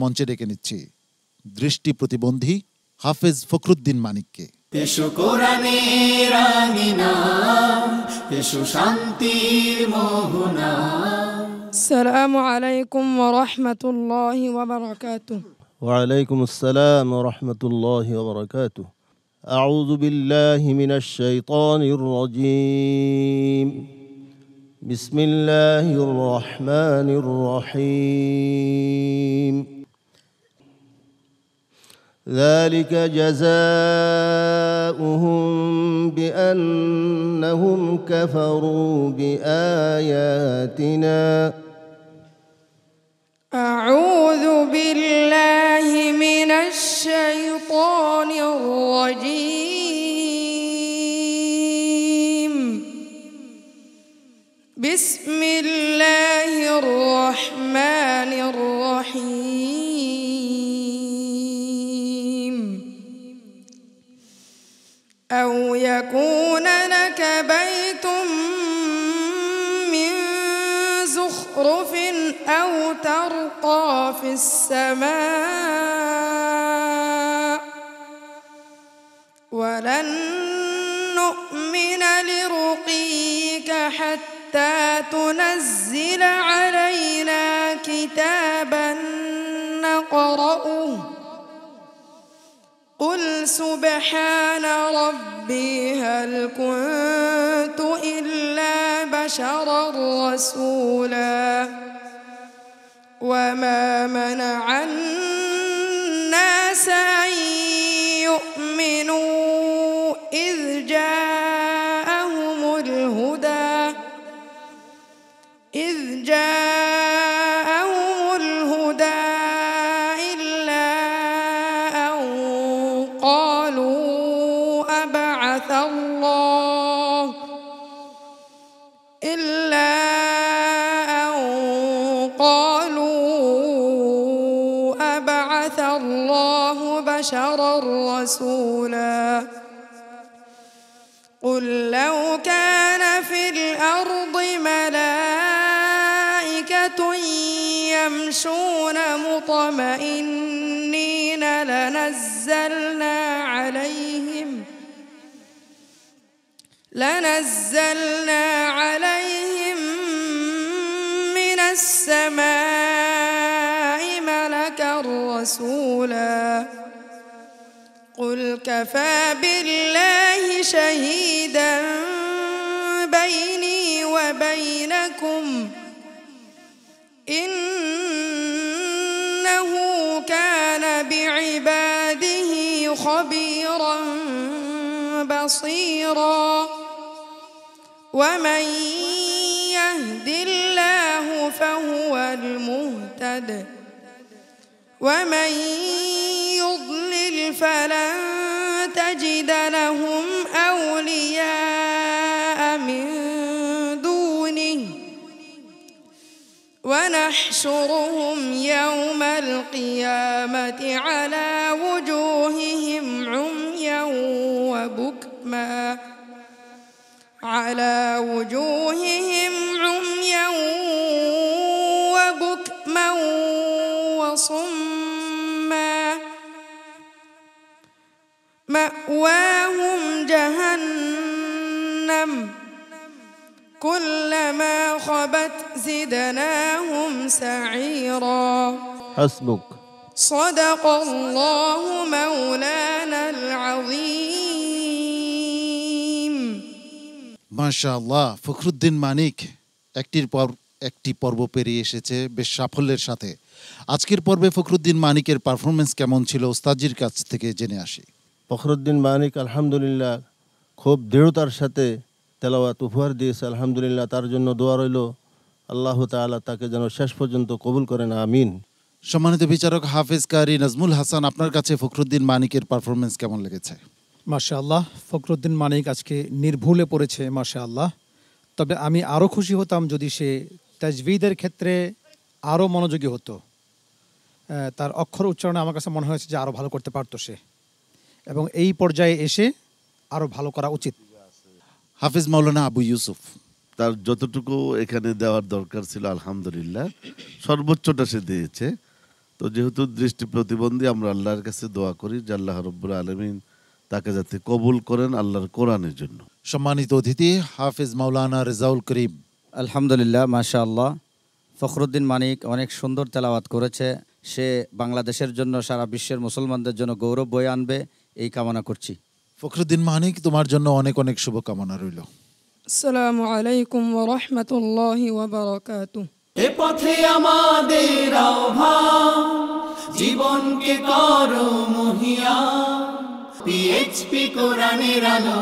মঞ্চে ডেকে নিচ্ছি দৃষ্টি প্রতিবন্ধী হাফেজ ফখরুদ্দীন মানিককে। এসো কোরআনের আঙিনা, এসো শান্তির মোহনা। আসসালামু আলাইকুম ওয়া রাহমাতুল্লাহি ওয়া বারাকাতুহু। ওয়া আলাইকুমুস সালাম ওয়া রাহমাতুল্লাহি ওয়া বারাকাতুহু। আউযু বিল্লাহি মিনাশ শাইতানির রাজীম। বিসমিল্লাহির রহমানির রহিম। ذلك جزاؤهم بأنهم كفروا بآياتنا. أعوذ بالله من الشيطان الرجيم. بسم الله الرحمن الرحيم. أو يكون لك بيت من زخرف أو ترقى في السماء ولن نؤمن لرقيك حتى تنزل علينا كتابا نقرأه. قل سبحان ربي هل كنت إلا بشرا رسولا. وما منع الناس أن يؤمنوا إذ جاءهم الهدى إلا أن قالوا أبعث الله بشرا رسولا. قل لو كان في الأرض ملائكة يمشون مطمئنين لنزلنا عليهم من السماء ملكا رسولا. قل كفى بالله شهيدا بيني وبينكم إنه كان بعباده خبيرا بصيرا. ومن يهد الله فهو المهتد ومن يضلل فلن تجد لهم أولياء من دونه ونحشرهم يوم القيامة على وجوههم عميا وبكما وصما مأواهم جهنم كلما خبت زدناهم سعيرا. حسبك. صدق الله مولانا العظيم. মাশাআল্লাহ, ফখরুদ্দীন মানিক একটির পর একটি পর্ব পেরিয়ে এসেছে বেশ সাফল্যের সাথে। আজকের পর্বে ফখরুদ্দীন মানিকের পারফরমেন্স কেমন ছিল ওস্তাদজির কাছ থেকে জেনে আসি। ফখরুদ্দীন মানিক আলহামদুলিল্লাহ খুব দৃঢ়তার সাথে তেলাওয়াত উপহার দিয়েছে। আলহামদুলিল্লাহ, তার জন্য দোয়া রইল আল্লাহ তাআলা তাকে যেন শেষ পর্যন্ত কবুল করেন, আমিন। সম্মানিত বিচারক হাফেজ কারি নাজমুল হাসান, আপনার কাছে ফখরুদ্দীন মানিকের পারফরমেন্স কেমন লেগেছে? মাশাআল্লাহ, ফখরুদ্দীন মানিক আজকে নির্ভুলে পড়েছে মাশাআল্লাহ। তবে আমি আরও খুশি হতাম যদি সে তাজবিদের ক্ষেত্রে আরও মনোযোগী হতো। তার অক্ষর উচ্চারণে আমার কাছে মনে হয়েছে যে আরও ভালো করতে পারতো সে, এবং এই পর্যায়ে এসে আরও ভালো করা উচিত। হাফেজ মাওলানা আবু ইউসুফ, তার যতটুকু এখানে দেওয়ার দরকার ছিল আলহামদুলিল্লাহ সর্বোচ্চটা সে দিয়েছে। তো তো যেহেতু দৃষ্টি প্রতিবন্ধী, আমরা আল্লাহর কাছে দোয়া করি যে আল্লাহ রাব্বুল আলামিন তাকে যাতে কবুল করেন আল্লাহর কোরআনের জন্য। সম্মানিত অতিথি হাফেজ মাওলানা রেজাউল করিম। আলহামদুলিল্লাহ, মাশাআল্লাহ। ফখরুদ্দিন মানিক অনেক সুন্দর তেলাওয়াত করেছে। সে বাংলাদেশের জন্য, সারা বিশ্বের মুসলমানদের জন্য গৌরব বয়ে আনবে, এই কামনা করছি। ফখরুদ্দিন মানিক, তোমার জন্য অনেক অনেক শুভকামনা রইল। আসসালামু আলাইকুম ওয়া রাহমাতুল্লাহি ওয়া বারাকাতুহু। এ পথে আমাদের আহ্বান, জীবনকে করো মহিয়া, পিএইচপি কোরআনের আলো।